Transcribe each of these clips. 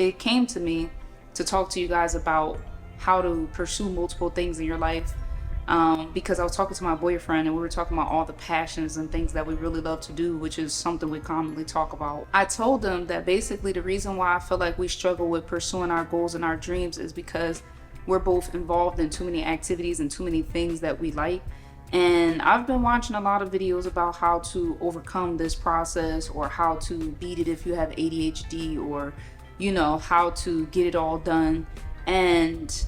it came to me to talk to you guys about how to pursue multiple things in your life. Because I was talking to my boyfriend and we were talking about all the passions and things that we really love to do, which is something we commonly talk about. I told him that basically the reason why I feel like we struggle with pursuing our goals and our dreams is because we're both involved in too many activities and too many things that we like. And I've been watching a lot of videos about how to overcome this process, or how to beat it if you have ADHD, or, how to get it all done. And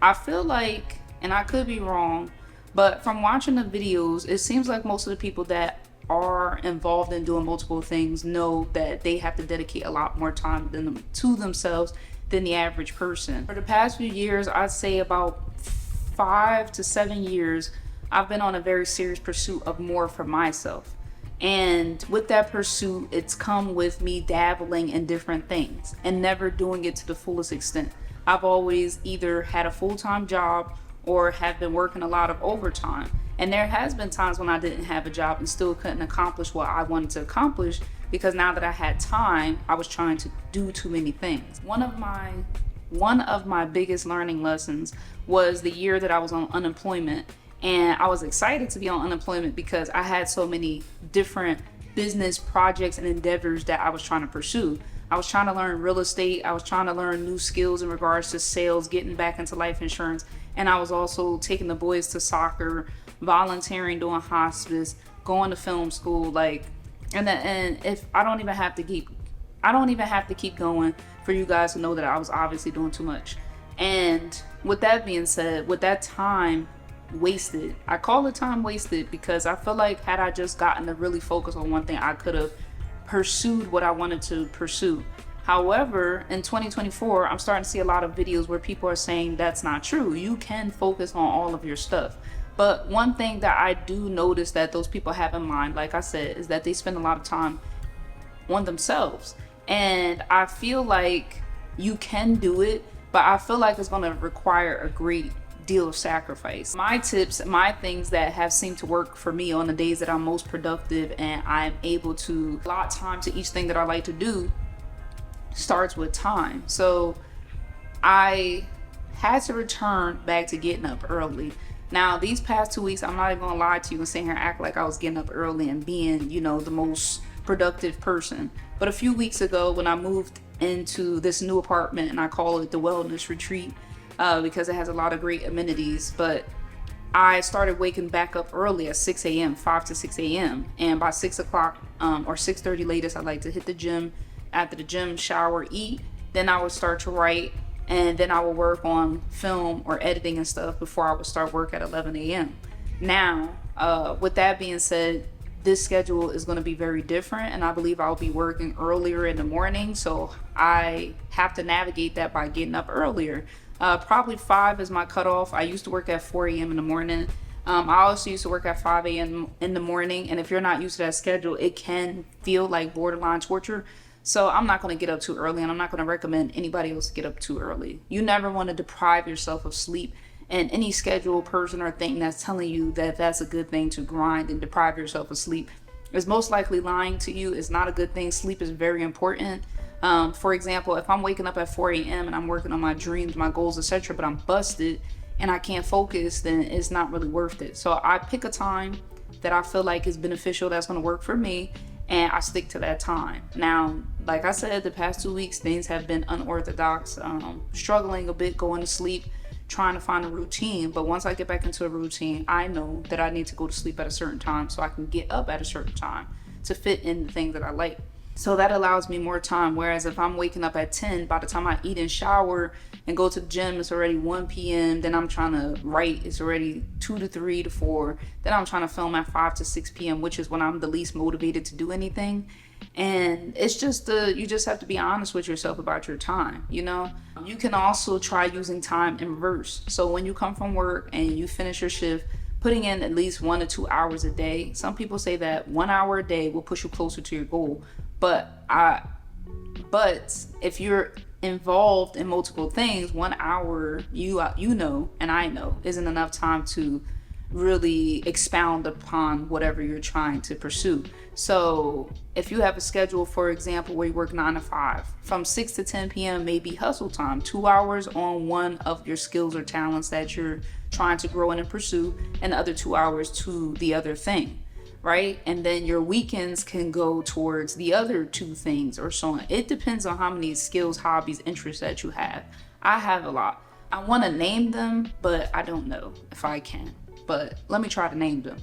I feel like, and I could be wrong, but from watching the videos, it seems like most of the people that are involved in doing multiple things know that they have to dedicate a lot more time to themselves than the average person. For the past few years, I'd say about 5 to 7 years, I've been on a very serious pursuit of more for myself. And with that pursuit, it's come with me dabbling in different things and never doing it to the fullest extent. I've always either had a full-time job or have been working a lot of overtime. And there has been times when I didn't have a job and still couldn't accomplish what I wanted to accomplish, because now that I had time, I was trying to do too many things. One of my biggest learning lessons was the year that I was on unemployment. And I was excited to be on unemployment because I had so many different business projects and endeavors that I was trying to pursue. I was trying to learn real estate. I was trying to learn new skills in regards to sales, getting back into life insurance. And I was also taking the boys to soccer, volunteering, doing hospice, going to film school. And if I don't even have to keep going for you guys to know that I was obviously doing too much. And with that being said, with that time wasted, I call it time wasted because I feel like had I just gotten to really focus on one thing, I could have pursued what I wanted to pursue. However, in 2024, I'm starting to see a lot of videos where people are saying that's not true. You can focus on all of your stuff. But one thing that I do notice that those people have in mind, like I said, is that they spend a lot of time on themselves. And I feel like you can do it, but I feel like it's going to require a great deal of sacrifice. My tips, my things that have seemed to work for me on the days that I'm most productive and I'm able to allot time to each thing that I like to do, starts with time. So I had to return back to getting up early. Now, these past 2 weeks, I'm not even gonna lie to you and sit here and act like I was getting up early and being, the most productive person. But a few weeks ago, when I moved into this new apartment, and I call it the Wellness Retreat, because it has a lot of great amenities, but I started waking back up early at 6 a.m., 5 to 6 a.m. And by 6 o'clock or 6:30 latest, I like to hit the gym. After the gym, shower, eat. Then I would start to write, and then I would work on film or editing and stuff before I would start work at 11 a.m. Now, with that being said, this schedule is going to be very different, and I believe I'll be working earlier in the morning. So I have to navigate that by getting up earlier. Probably 5 is my cutoff. I used to work at 4 a.m. in the morning. I also used to work at 5 a.m. in the morning. And if you're not used to that schedule, it can feel like borderline torture. So I'm not going to get up too early, and I'm not going to recommend anybody else get up too early. You never want to deprive yourself of sleep. And any schedule, person, or thing that's telling you that that's a good thing to grind and deprive yourself of sleep is most likely lying to you. It's not a good thing. Sleep is very important. For example, if I'm waking up at 4 a.m. and I'm working on my dreams, my goals, etc., but I'm busted and I can't focus, then it's not really worth it. So I pick a time that I feel like is beneficial, that's going to work for me, and I stick to that time. Now, like I said, the past 2 weeks, things have been unorthodox, struggling a bit, going to sleep, trying to find a routine. But once I get back into a routine, I know that I need to go to sleep at a certain time so I can get up at a certain time to fit in the things that I like. So that allows me more time. Whereas if I'm waking up at 10, by the time I eat and shower and go to the gym, it's already 1 p.m. Then I'm trying to write. It's already 2 to 3 to 4. Then I'm trying to film at 5 to 6 p.m., which is when I'm the least motivated to do anything. And it's just you just have to be honest with yourself about your time. You can also try using time in reverse. So when you come from work and you finish your shift, putting in at least 1 to 2 hours a day. Some people say that 1 hour a day will push you closer to your goal. But if you're involved in multiple things, 1 hour, and I know, isn't enough time to really expound upon whatever you're trying to pursue. So if you have a schedule, for example, where you work 9 to 5, from 6 to 10 p.m. may be hustle time, 2 hours on one of your skills or talents that you're trying to grow in and pursue, and the other 2 hours to the other thing, right? And then your weekends can go towards the other two things or so on. It depends on how many skills, hobbies, interests that you have. I have a lot. I want to name them, but I don't know if I can. But let me try to name them.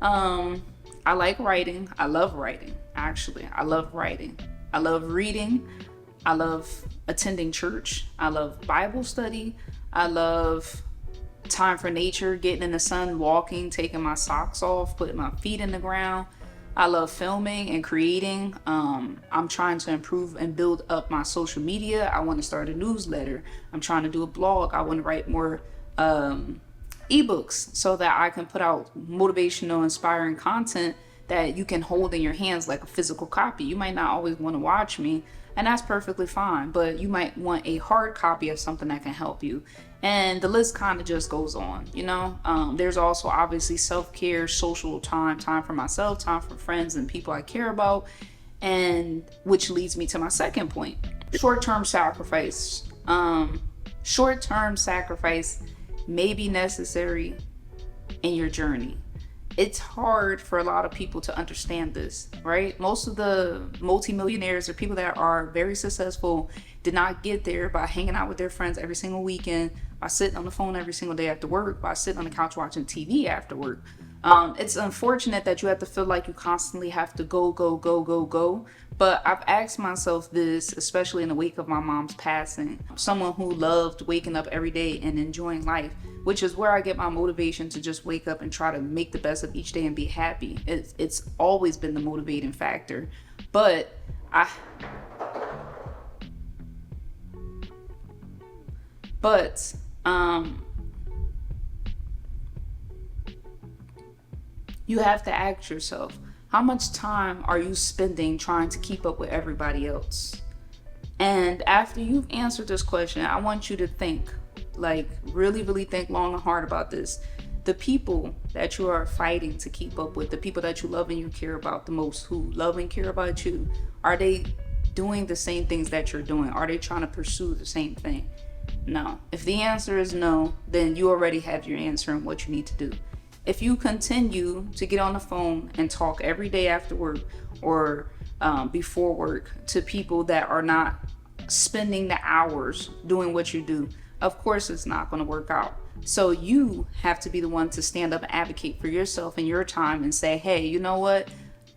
I like writing. I love writing, actually. I love writing. I love reading. I love attending church. I love Bible study. I love time for nature, getting in the sun, walking, taking my socks off, putting my feet in the ground. I love filming and creating. I'm trying to improve and build up my social media. I want to start a newsletter. I'm trying to do a blog. I want to write more ebooks so that I can put out motivational, inspiring content that you can hold in your hands like a physical copy. You might not always want to watch me, and that's perfectly fine, but you might want a hard copy of something that can help you. And the list kind of just goes on, you know? There's also obviously self-care, social time for myself, time for friends and people I care about, and which leads me to my second point, short-term sacrifice. Short-term sacrifice may be necessary in your journey. It's hard for a lot of people to understand this, right? Most of the multimillionaires or people that are very successful did not get there by hanging out with their friends every single weekend, by sitting on the phone every single day after work, by sitting on the couch watching TV after work. It's unfortunate that you have to feel like you constantly have to go. But I've asked myself this, especially in the wake of my mom's passing. Someone who loved waking up every day and enjoying life, which is where I get my motivation to just wake up and try to make the best of each day and be happy. It's always been the motivating factor. But you have to ask yourself, how much time are you spending trying to keep up with everybody else? And after you've answered this question, I want you to think, like really think long and hard about this. The people that you are fighting to keep up with, the people that you love and you care about the most, who love and care about you, are they doing the same things that you're doing? Are they trying to pursue the same thing? No. If the answer is no, then you already have your answer and what you need to do. If you continue to get on the phone and talk every day after work or before work to people that are not spending the hours doing what you do, of course it's not going to work out. So you have to be the one to stand up and advocate for yourself and your time and say, hey, you know what?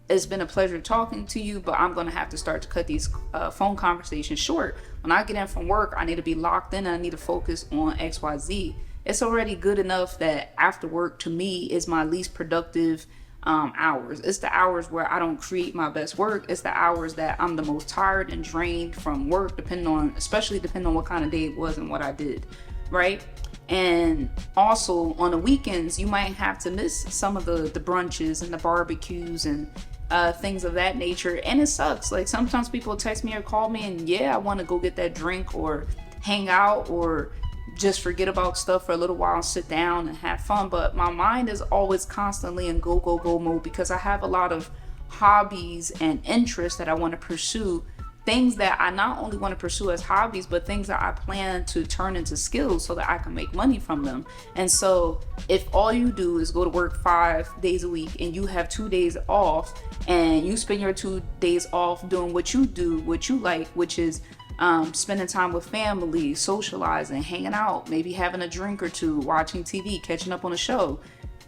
It's been a pleasure talking to you, but I'm going to have to start to cut these phone conversations short. When I get in from work, I need to be locked in and I need to focus on XYZ. It's already good enough that after work to me is my least productive hours. It's the hours where I don't create my best work. It's the hours that I'm the most tired and drained from work, especially depending on what kind of day it was and what I did, right? And also on the weekends, you might have to miss some of the brunches and the barbecues and things of that nature. And it sucks. Like sometimes people text me or call me and I want to go get that drink or hang out or just forget about stuff for a little while and sit down and have fun. But my mind is always constantly in go mode because I have a lot of hobbies and interests that I want to pursue. Things that I not only want to pursue as hobbies, but things that I plan to turn into skills so that I can make money from them. And so if all you do is go to work 5 days a week and you have 2 days off and you spend your 2 days off doing what you do, what you like, which is spending time with family, socializing, hanging out, maybe having a drink or two, watching TV, catching up on a show.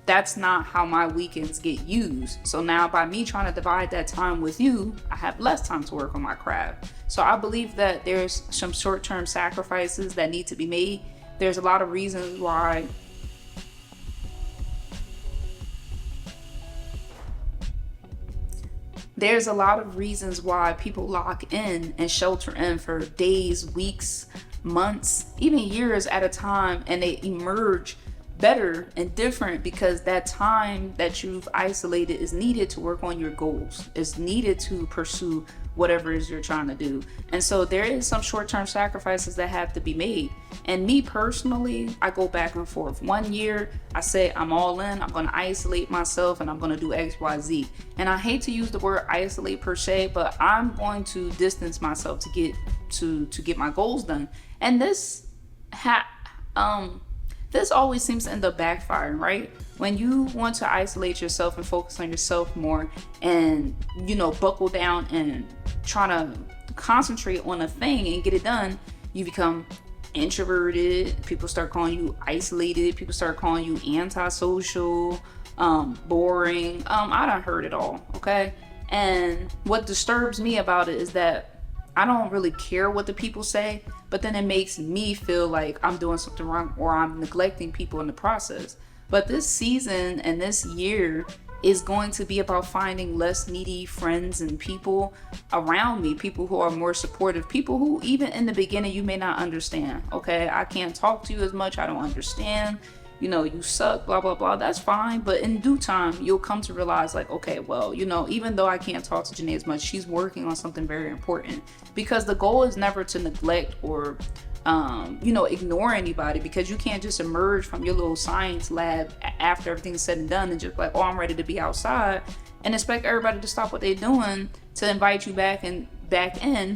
That's not how my weekends get used. So now by me trying to divide that time with you, I have less time to work on my craft. So I believe that there's some short-term sacrifices that need to be made. There's a lot of reasons why people lock in and shelter in for days, weeks, months, even years at a time, and they emerge better and different because that time that you've isolated is needed to work on your goals. It's needed to pursue whatever it is you're trying to do. And so there is some short-term sacrifices that have to be made. And me personally, I go back and forth. One year I say I'm all in, I'm going to isolate myself and I'm going to do XYZ. And I hate to use the word isolate per se, but I'm going to distance myself to get my goals done. And this always seems to end up backfiring, right? When you want to isolate yourself and focus on yourself more and, buckle down and try to concentrate on a thing and get it done, you become introverted. People start calling you isolated. People start calling you antisocial, boring. I done heard it all, okay? And what disturbs me about it is that I don't really care what the people say, but then it makes me feel like I'm doing something wrong or I'm neglecting people in the process. But this season and this year is going to be about finding less needy friends and people around me, people who are more supportive, people who even in the beginning you may not understand. Okay, I can't talk to you as much, I don't understand, you suck, blah, blah, blah. That's fine. But in due time, you'll come to realize like, okay, well, even though I can't talk to Janae as much, she's working on something very important. Because the goal is never to neglect or, ignore anybody, because you can't just emerge from your little science lab after everything's said and done and just like, oh, I'm ready to be outside, and expect everybody to stop what they're doing to invite you back in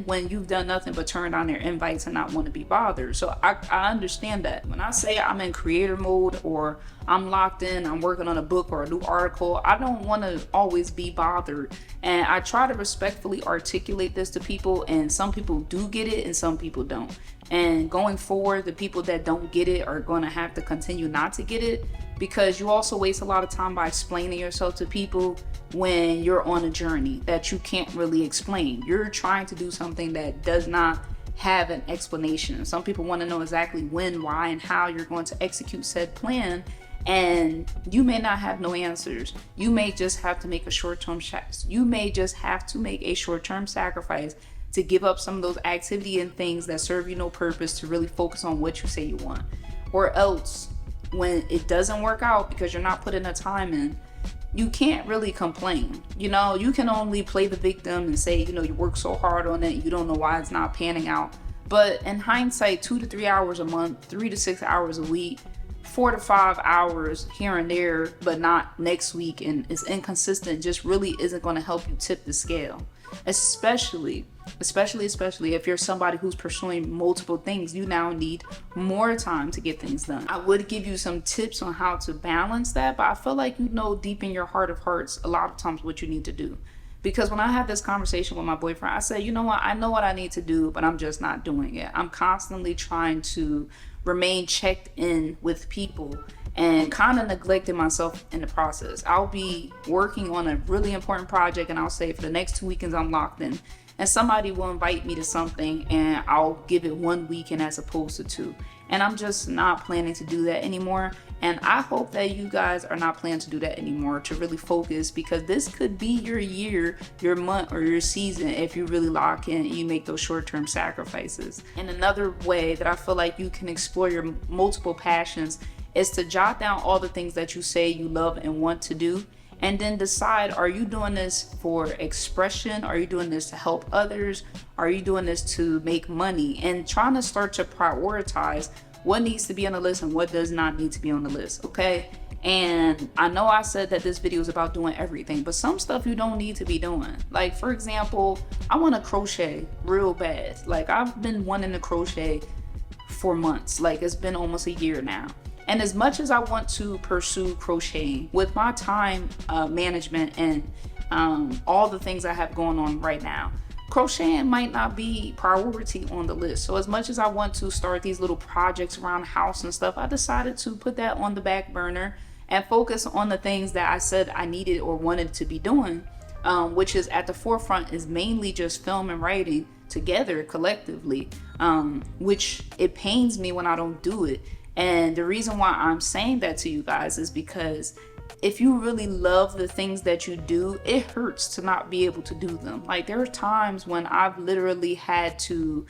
when you've done nothing but turn down their invites and not want to be bothered. So I understand that. When I say I'm in creator mode or I'm locked in, I'm working on a book or a new article, I don't want to always be bothered. And I try to respectfully articulate this to people, and some people do get it and some people don't. And going forward, the people that don't get it are going to have to continue not to get it, because you also waste a lot of time by explaining yourself to people when you're on a journey that you can't really explain. You're trying to do something that does not have an explanation. Some people want to know exactly when, why, and how you're going to execute said plan, and you may not have no answers. You may just have to make a short-term sacrifice to give up some of those activity and things that serve you no purpose to really focus on what you say you want. Or else, when it doesn't work out because you're not putting the time in, you can't really complain. You can only play the victim and say, you work so hard on it, you don't know why it's not panning out. But in hindsight, 2 to 3 hours a month, 3 to 6 hours a week, 4 to 5 hours here and there, but not next week, and it's inconsistent, just really isn't going to help you tip the scale. Especially if you're somebody who's pursuing multiple things, you now need more time to get things done. I would give you some tips on how to balance that, but I feel like deep in your heart of hearts a lot of times what you need to do. Because when I had this conversation with my boyfriend, I said, I know what I need to do, but I'm just not doing it. I'm constantly trying to remain checked in with people and kind of neglecting myself in the process. I'll be working on a really important project and I'll say for the next 2 weekends I'm locked in. And somebody will invite me to something and I'll give it 1 weekend as opposed to 2. And I'm just not planning to do that anymore. And I hope that you guys are not planning to do that anymore, to really focus, because this could be your year, your month, or your season if you really lock in and you make those short-term sacrifices. And another way that I feel like you can explore your multiple passions is to jot down all the things that you say you love and want to do, and then decide, are you doing this for expression? Are you doing this to help others? Are you doing this to make money? And trying to start to prioritize what needs to be on the list and what does not need to be on the list, okay? And I know I said that this video is about doing everything, but some stuff you don't need to be doing. Like, for example, I want to crochet real bad. Like, I've been wanting to crochet for months. Like, it's been almost a year now. And as much as I want to pursue crocheting, with my time management and all the things I have going on right now, crocheting might not be priority on the list. So as much as I want to start these little projects around the house and stuff, I decided to put that on the back burner and focus on the things that I said I needed or wanted to be doing, which is at the forefront is mainly just film and writing together collectively, which it pains me when I don't do it. And the reason why I'm saying that to you guys is because if you really love the things that you do, it hurts to not be able to do them. Like, there are times when I've literally had to,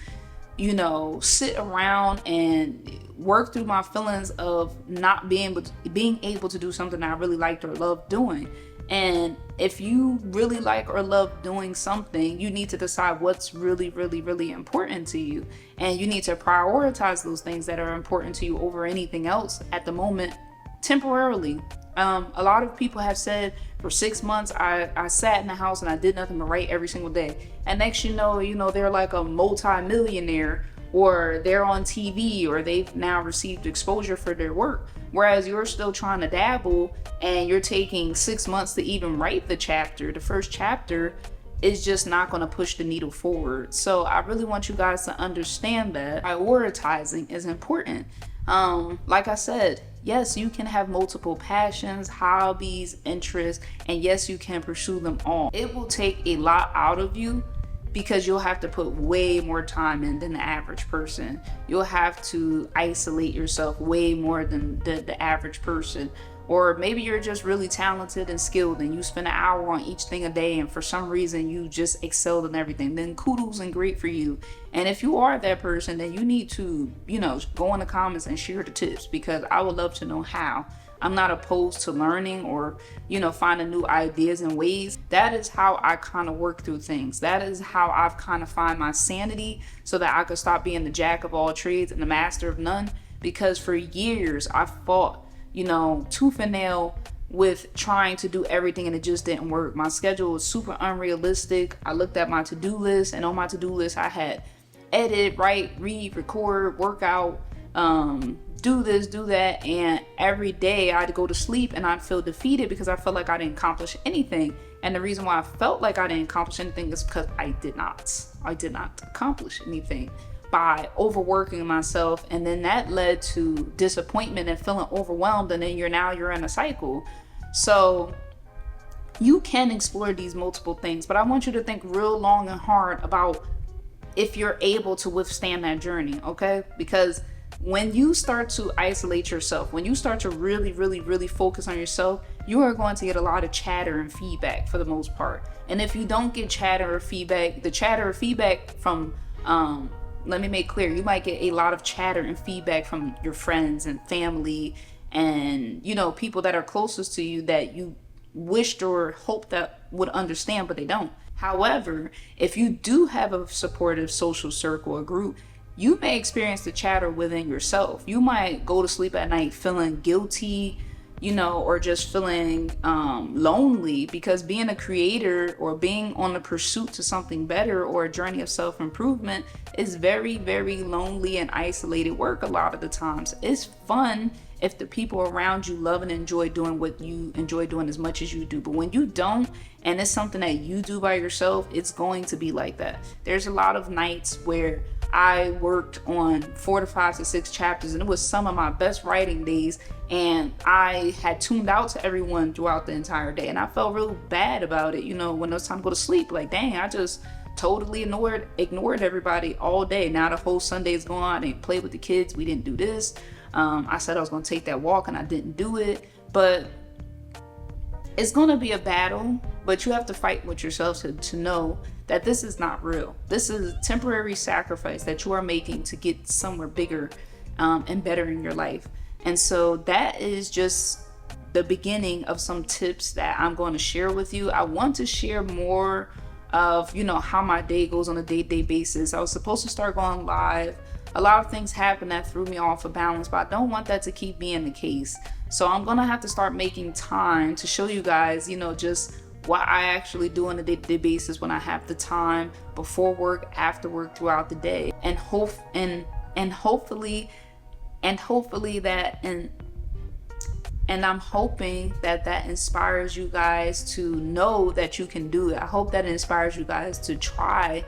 sit around and work through my feelings of not being able to do something I really liked or loved doing. And if you really like or love doing something, you need to decide what's really, really, really important to you. And you need to prioritize those things that are important to you over anything else at the moment, temporarily. A lot of people have said for 6 months I sat in the house and I did nothing but write every single day. And next they're like a multi-millionaire, or they're on TV, or they've now received exposure for their work. Whereas you're still trying to dabble, and you're taking 6 months to even write the first chapter is just not going to push the needle forward. So I really want you guys to understand that prioritizing is important. Like I said, yes, you can have multiple passions, hobbies, interests, and yes, you can pursue them all. It will take a lot out of you because you'll have to put way more time in than the average person. You'll have to isolate yourself way more than the average person. Or maybe you're just really talented and skilled and you spend an hour on each thing a day, and for some reason you just excelled in everything. Then kudos and great for you. And if you are that person, then you need to, go in the comments and share the tips, because I would love to know how. I'm not opposed to learning or, finding new ideas and ways. That is how I kind of work through things. That is how I've kind of find my sanity, so that I could stop being the jack of all trades and the master of none. Because for years I fought, tooth and nail with trying to do everything, and it just didn't work. My schedule was super unrealistic. I looked at my to-do list, and on my to-do list I had edit, write, read, record, workout, do this, do that, and every day I'd go to sleep and I'd feel defeated because I felt like I didn't accomplish anything. And the reason why I felt like I didn't accomplish anything is because I did not accomplish anything by overworking myself, and then that led to disappointment and feeling overwhelmed, and then you're in a cycle. So you can explore these multiple things, but I want you to think real long and hard about if you're able to withstand that journey, okay? Because when you start to isolate yourself, when you start to really, really, really focus on yourself, you are going to get a lot of chatter and feedback for the most part. And if you don't get chatter or feedback, the chatter or feedback from, let me make clear, you might get a lot of chatter and feedback from your friends and family and, people that are closest to you that you wished or hoped that would understand, but they don't. However, if you do have a supportive social circle or group, you may experience the chatter within yourself. You might go to sleep at night feeling guilty, or just feeling lonely, because being a creator or being on the pursuit to something better or a journey of self-improvement is very, very lonely and isolated work a lot of the times. It's fun if the people around you love and enjoy doing what you enjoy doing as much as you do. But when you don't, and it's something that you do by yourself, it's going to be like that. There's a lot of nights where I worked on 4 to 5 to 6 chapters, and it was some of my best writing days, and I had tuned out to everyone throughout the entire day, and I felt real bad about it, when it was time to go to sleep. Like, dang, I just totally ignored everybody all day. Now the whole Sunday is gone. I didn't play with the kids. We didn't do this. I said I was going to take that walk, and I didn't do it. But it's going to be a battle, but you have to fight with yourself to know that this is not real. This is a temporary sacrifice that you are making to get somewhere bigger and better in your life. And so that is just the beginning of some tips that I'm going to share with you. I want to share more of, how my day goes on a day-to-day basis. I was supposed to start going live. A lot of things happened that threw me off of balance, but I don't want that to keep being the case. So I'm going to have to start making time to show you guys, just what I actually do on a day-to-day basis when I have the time, before work, after work, throughout the day. And hopefully I'm hoping that inspires you guys to know that you can do it. I hope that inspires you guys to try,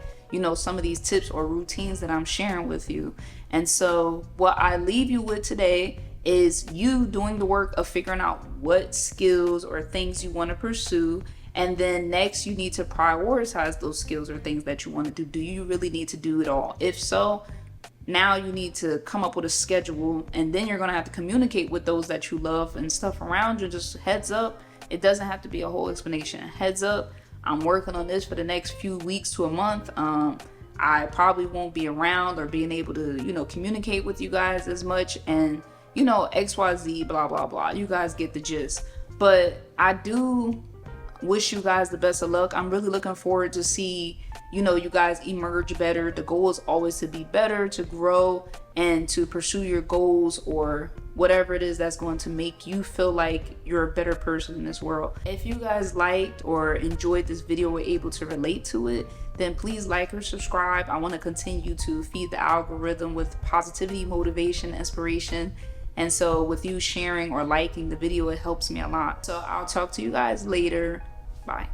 some of these tips or routines that I'm sharing with you. And so what I leave you with today is you doing the work of figuring out what skills or things you want to pursue. And then next, you need to prioritize those skills or things that you want to do. Do you really need to do it all? If so, now you need to come up with a schedule, and then you're going to have to communicate with those that you love and stuff around you. Just heads up, it doesn't have to be a whole explanation. Heads up, I'm working on this for the next few weeks to a month. I probably won't be around or being able to, communicate with you guys as much, and, XYZ, blah, blah, blah. You guys get the gist. But I do wish you guys the best of luck. I'm really looking forward to see, you know, you guys emerge better. The goal is always to be better, to grow, and to pursue your goals or whatever it is that's going to make you feel like you're a better person in this world. If you guys liked or enjoyed this video, were able to relate to it, then please like or subscribe. I want to continue to feed the algorithm with positivity, motivation, inspiration. And so with you sharing or liking the video, it helps me a lot. So I'll talk to you guys later. Bye.